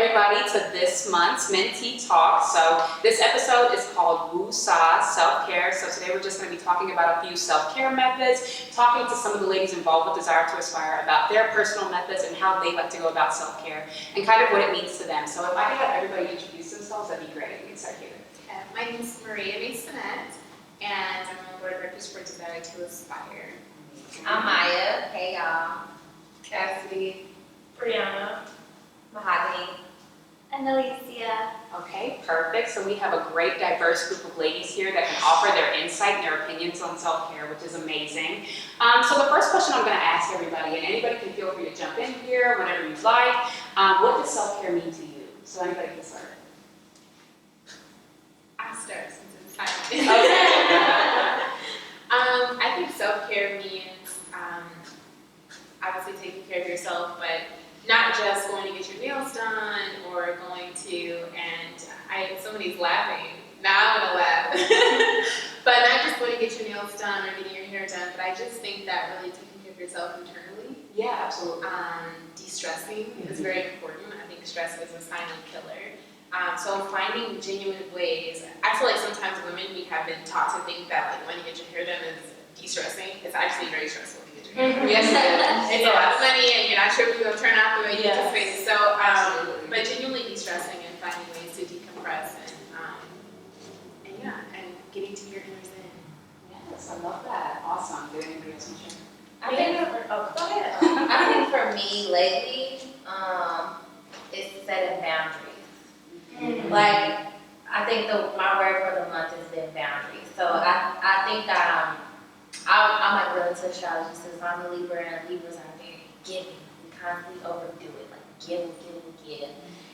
everybody to this month's menTEA Talk. So this episode is called Woosah, Self-Care. So today we're just going to be talking about a few self-care methods, talking to some of the ladies involved with Desire to Aspire about their personal methods and how they like to go about self-care and kind of what it means to them. So if I could have everybody introduce themselves, that'd be great. We can start here. My name is Maria Masonette, and I'm on the board of directors for Desire to Aspire. I'm Maya. Hey y'all. Cassidy. Brianna. Mahogany. And Alicia. Okay, perfect. So we have a great diverse group of ladies here that can offer their insight and their opinions on self-care, which is amazing. So the first question I'm going to ask everybody, and anybody can feel free to jump in here whenever you'd like. What does self-care mean to you? So anybody can start. I'll start since it's time. Okay. I think self-care means obviously taking care of yourself, but not just going to get your nails done or going to, and somebody's laughing. Now I'm gonna laugh. But not just going to get your nails done or getting your hair done, but I just think that really taking care of yourself internally. Yeah, absolutely. De-stressing is very important. I think stress is a silent killer. So finding genuine ways. I feel like sometimes women, we have been taught to think that like when you get your hair done is de-stressing. It's actually very stressful to get your hair done. Yes, it's a lot of money and you're not sure if it's going to turn out the way you anticipate. So, but genuinely de-stressing and finding ways to decompress and getting to your inner zen. Yes, I love that. Awesome. Did anybody else want to share? I think for me lately, it's setting boundaries. Like, I think my word for the month has been boundaries. So I think I'm like really to astrology since I'm a Libra and Libras are very giving. We constantly overdo it, like give.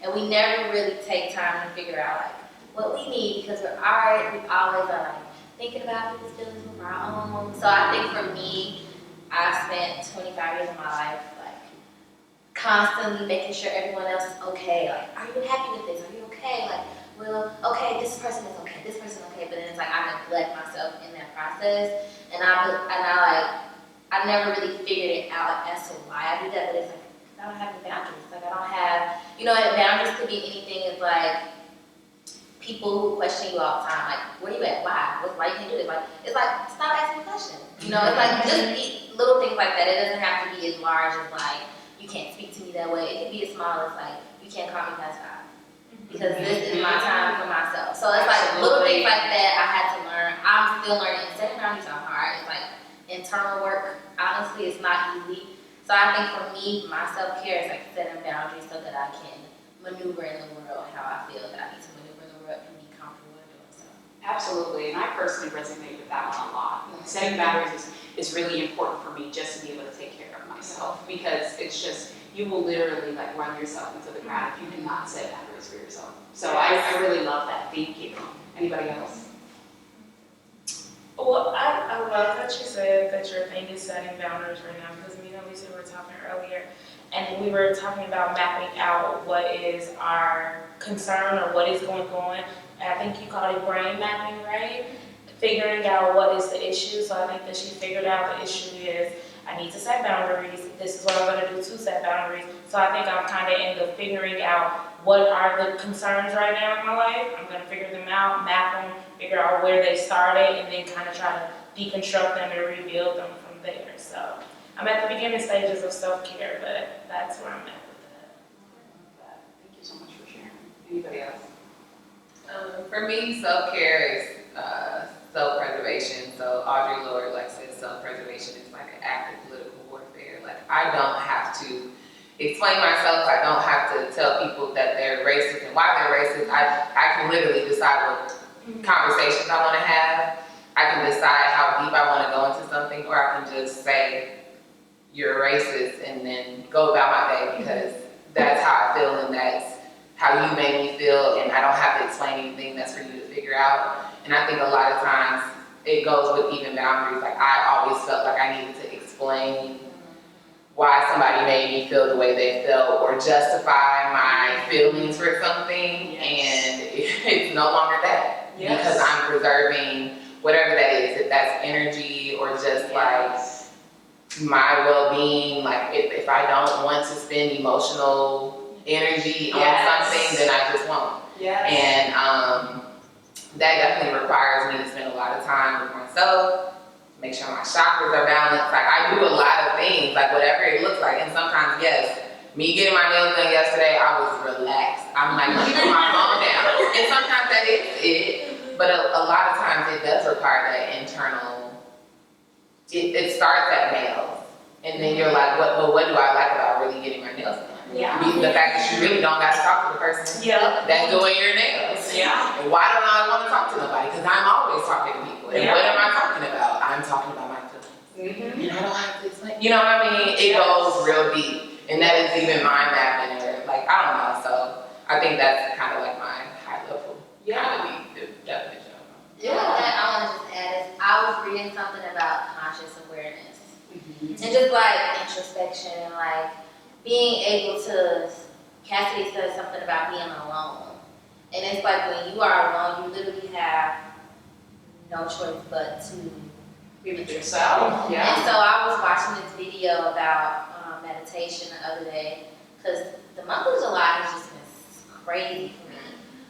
And we never really take time to figure out like what we need because we always are like thinking about people's feelings of our own. So I think for me, I've spent 25 years of my life like constantly making sure everyone else is okay. Like, are you happy with this? Are you okay? Like, well, okay, this person is okay, this person is okay, but then it's like I neglect myself in that process, and I never really figured it out as to why I do that, but it's like, I don't have any boundaries, like I don't have, and boundaries could be anything. It's like, people who question you all the time, like, where you at, why you can't do this, it's like, stop asking questions, it's like, just little things like that. It doesn't have to be as large as like, you can't speak to me that way. It can be as small as like, you can't call me past 5. Because this is my time for myself. So it's like little things like that I had to learn. I'm still learning. Setting boundaries are hard. It's like internal work. Honestly, it's not easy. So I think for me, my self-care is like setting boundaries so that I can maneuver in the world how I feel that I need to maneuver in the world and be comfortable in doing so. Absolutely, and I personally resonate with that one a lot. Setting boundaries is really important for me just to be able to take care of myself because it's just, you will literally like run yourself into the ground if you do not set boundaries for yourself. So I really love that. Thank you. Anybody else? Well, I love that you said that your thing is setting boundaries right now because me and Lisa were talking earlier and we were talking about mapping out what is our concern or what is going on. And I think you called it brain mapping, right? Figuring out what is the issue. So I think that she figured out the issue is I need to set boundaries. This is what I'm going to do to set boundaries. So I think I'm kind of in the figuring out what are the concerns right now in my life. I'm going to figure them out, map them, figure out where they started, and then kind of try to deconstruct them and rebuild them from there. So I'm at the beginning stages of self-care, but that's where I'm at with that. Thank you so much for sharing. Anybody else? For me, self-care is self-preservation. So Audre Lorde says self-preservation is like an act of political warfare. Like I don't have to explain myself. I don't have to tell people that they're racist and why they're racist. I can literally decide what conversations I want to have. I can decide how deep I want to go into something, or I can just say you're racist and then go about my day because that's how I feel and that's how you made me feel, and I don't have to explain anything. That's for you to figure out. And I think a lot of times it goes with even boundaries. Like I always felt like I needed to explain why somebody made me feel the way they felt or justify my feelings for something, and it's no longer that because I'm preserving whatever that is, if that's energy or just like my well-being. Like if I don't want to spend emotional energy on Yes. something, then I just won't. Yeah. And that definitely requires me to spend a lot of time with myself, make sure my chakras are balanced. Like I do a lot of things, like whatever it looks like. And sometimes, yes, me getting my nails done yesterday, I was relaxed. I'm like, let me put my phone down. And sometimes that is it, but a lot of times it does require that internal, it starts at nails. And then you're like, what do I like about really getting my nails done? Yeah. The fact that you really don't got to talk to the person Yeah. that's doing your nails. Yeah. And why don't I want to talk to nobody? Because I'm always talking to people. And Yeah. what am I talking about? I'm talking about my feelings. Mm-hmm. And I don't have to explain. You know what I mean? It goes real deep. And that is even mind mapping or like, I don't know. So I think that's kind of like my high level kind of definition. Yeah, that I want to just add is I was reading something about conscious awareness Mm-hmm. and just like introspection and like being able to. Cassidy said something about being alone, and it's like when you are alone, you literally have no choice but to Be with yourself. Yeah. And so I was watching this video about meditation the other day because the month of July has just been crazy for me.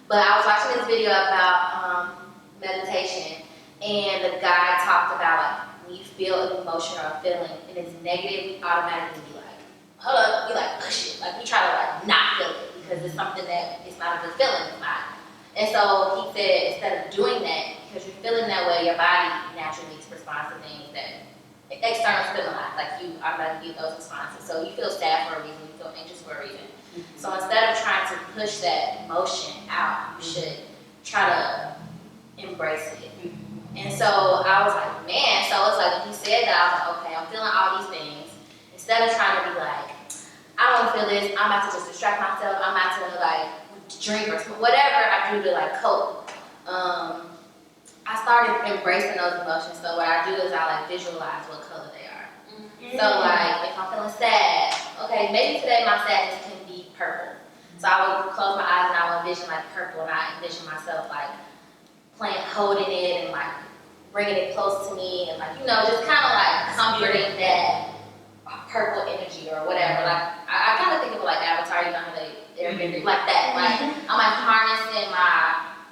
But I was watching this video about meditation, and the guy talked about like when you feel an emotion or a feeling and it's negative, we automatically be like, hold up, we like push it, like we try to like not feel it because it's something that it's not a good feeling, it's not. And so he said instead of doing that, because you're feeling that way, your body naturally responds to things that external stimuli, like you automatically get those responses. So you feel sad for a reason, you feel anxious for a reason. So instead of trying to push that emotion out, you should try to embrace it. And so I was like, man, so it's like when he said that, I was like, okay, I'm feeling all these things. Instead of trying to be like, I don't want to feel this, I'm about to just distract myself, I'm about to like drink or whatever I do to like cope. I started embracing those emotions. So what I do is I like visualize what color they are. So like if I'm feeling sad, okay, maybe today my sadness can be purple. So I would close my eyes and I would envision like purple, and I envision myself like holding it and like bringing it close to me and like, you know, just kind of like comforting that purple energy or whatever. Like I kind of think of it like Avatar, you know how they airbender like that. Like I'm like harnessing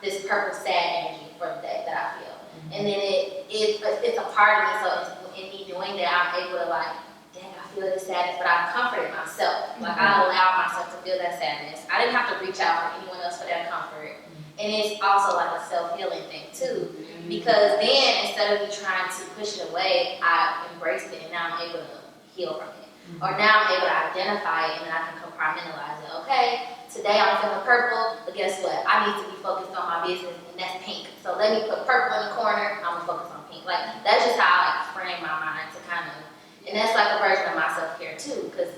this purple sad energy for the day that I feel, and then it's a part of me. So in me doing that, I'm able to like, dang, I feel this sadness, but I comforted myself. Like I allow myself to feel that sadness. I didn't have to reach out for anyone else for that comfort. And it's also like a self-healing thing too, because then instead of me trying to push it away, I embraced it, and now I'm able to heal from it. Or now I'm able to identify it, and then I can compartmentalize it. Okay, today I'm feeling purple, but guess what? I need to be focused on my business, and that's pink. So let me put purple in the corner, I'm gonna focus on pink. Like that's just how I like frame my mind to kind of, and that's like a version of my self-care too, because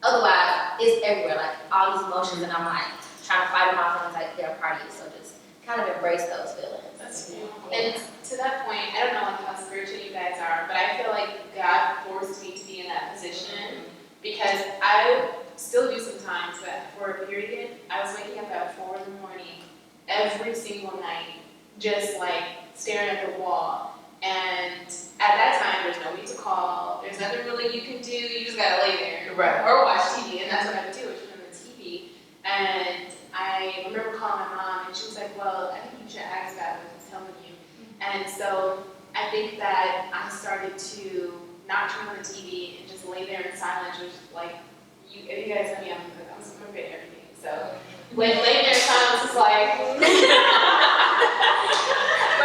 otherwise it's everywhere, like all these emotions, and I'm like trying to fight them off, and it's like they're a part of you. So just kind of embrace those feelings. That's beautiful. And to that point, I don't know like how spiritual you guys are, but I feel like God forced me to be in that position because I still do sometimes, but for a period, I was waking up at 4 in the morning every single night, just like staring at the wall. And at that time, there's nobody to call. There's nothing really you can do. You just gotta lay there or watch TV, and that's what I would do. I would turn on the TV, and I remember calling my mom, and she was like, well, I think you should ask God what he's telling you. And so I think that I started to not turn on the TV and just lay there in silence, which like, if you guys know me, I'm super good at everything. So laying there in silence is like, but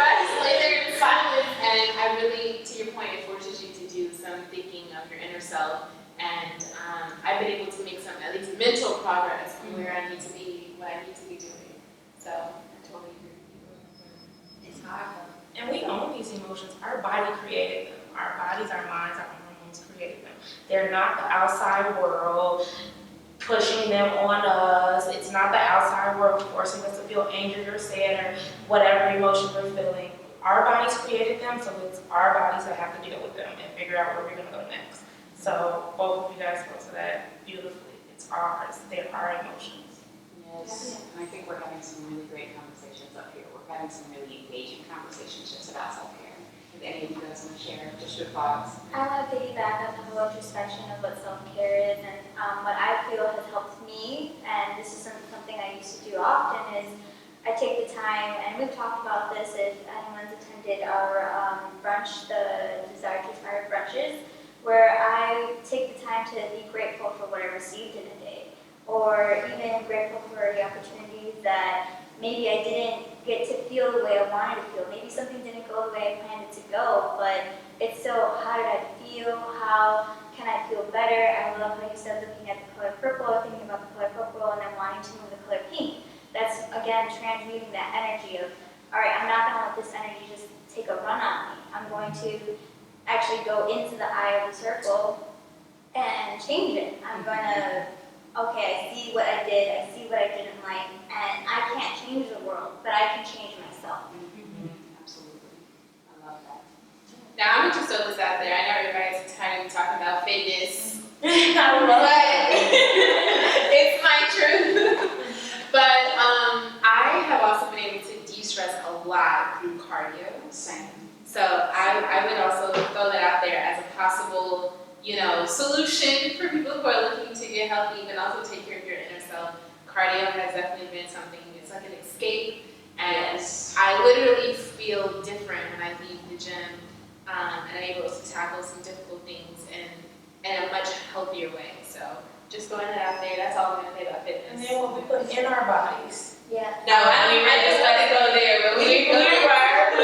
I just lay there in silence, and I really, to your point, it forces you to do some thinking of your inner self. And I've been able to make some, at least mental progress on where I need to be, what I need to be doing. So I totally agree with you. It's hard. And we own these emotions. Our body created them. Our bodies, our minds, our hormones created them. They're not the outside world pushing them on us. It's not the outside world forcing us to feel angry or sad or whatever emotion we're feeling. Our bodies created them, so it's our bodies that have to deal with them and figure out where we're going to go next. So both of you guys spoke to that beautifully. It's ours. They're our emotions. Yes, and I think we're having some really great conversations up here. We're having some really engaging conversations just about self-care. If any of you guys want to share just your thoughts. I want to piggyback on the whole introspection of what self-care is, and what I feel has helped me, and this is something I used to do often, is I take the time, and we've talked about this if anyone's attended our brunch, the Desire to Inspire brunches, where I take the time to be grateful for what I received in a day, or even grateful for the opportunities that maybe I didn't get to feel the way I wanted to feel. Maybe something didn't go the way I planned it to go, but it's still, how did I feel? How can I feel better? I love how you said looking at the color purple, thinking about the color purple, and then wanting to move the color pink. That's, again, transmuting that energy of, all right, I'm not going to let this energy just take a run on me. I'm going to actually go into the eye of the circle and change it. I'm going to, okay, I see what I did, I see what I didn't like, and I can't change the world, but I can change myself. Absolutely. I love that. Now, I'm gonna just throw this out there. I know everybody's tired of talking about fitness, I love but it's my truth. But I have also been able to de-stress a lot through cardio. Same. So I would also throw that out there as a possible, solution for people who are looking to get healthy, but also take care of your inner self. Cardio has definitely been something. It's like an escape, and Yes. I literally feel different when I leave the gym, and I'm able to tackle some difficult things in a much healthier way. So just throwing it out there. That's all I'm gonna say about And fitness. then what we put in our bodies. Yeah. No, I just let it go there, but We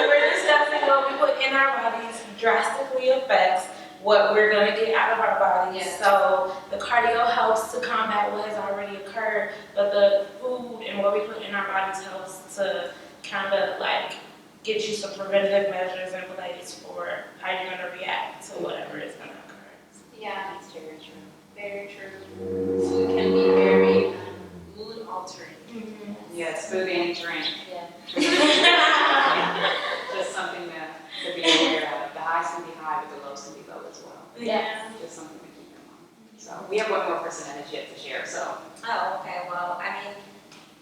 were discussing what we put in our bodies drastically affects what we're going to get out of our bodies. Yeah. So the cardio helps to combat what has already occurred, but the food and what we put in our bodies helps to kind of like get you some preventative measures in place for how you're going to react to whatever is going to occur. Yeah, That's very true. very true. Food can be very mood altering. Yes, food and drink. Yeah. Just something to be aware of. The highs can be high, but the lows can be low as well. Yeah. Just something to keep in mind. So we have one more percentage yet to share, so. Oh, okay, well, I mean,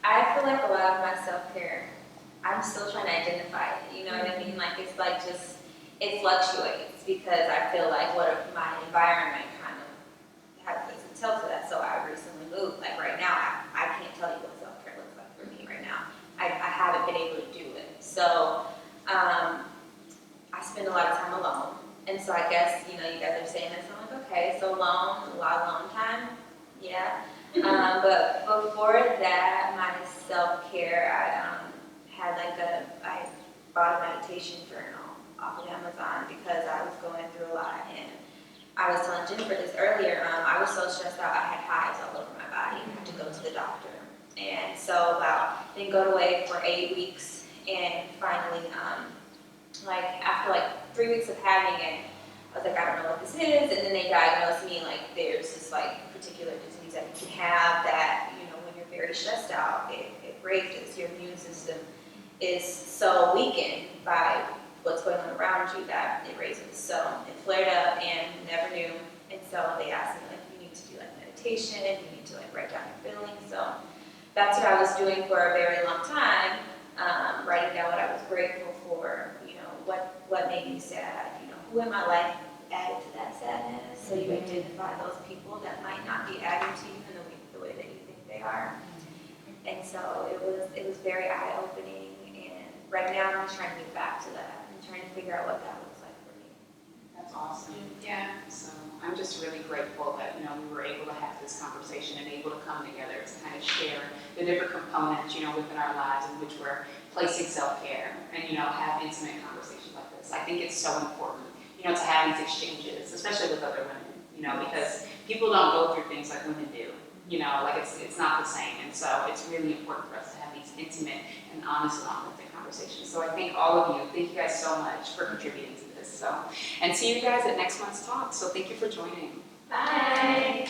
I feel like a lot of my self-care, I'm still trying to identify it, you know what I mean? Like, it's like just, it fluctuates because I feel like what my environment kind of has to tell to that. So I recently moved, like right now, I can't tell you what self-care looks like for me right now. I haven't been able to do it. So I spend a lot of time alone. And so I guess, you guys are saying this, I'm like, okay, so alone, a lot of alone time, yeah. But before that, my self-care, I bought a meditation journal off of Amazon because I was going through a lot. And I was telling Jennifer this earlier, I was so stressed out, I had hives all over my body. I had to go to the doctor. And so didn't go away for 8 weeks, and finally, after 3 weeks of having it, I was like, I don't know what this is, and then they diagnosed me, there's this particular disease that you can have that, when you're very stressed out, it raises, your immune system is so weakened by what's going on around you that it raises. So it flared up and never knew, and so they asked me, you need to do meditation, you need to write down your feelings. So that's what I was doing for a very long time, writing down what I was grateful for, what made me sad, who in my life added to that sadness. So you identify those people that might not be adding to you in the way that you think they are. And so it was very eye-opening, and right now I'm just trying to get back to that. I'm trying to figure out what that looks like for me. That's awesome. Yeah. So I'm just really grateful that, we were able to have this conversation and able to come together to kind of share the different components, within our lives in which we're placing self-care and, have intimate conversations like this. I think it's so important, to have these exchanges, especially with other women, because people don't go through things like women do. It's not the same. And so it's really important for us to have these intimate and honest and authentic conversations. So I thank all of you. Thank you guys so much for contributing to this. And see you guys at next month's talk. So thank you for joining. Bye.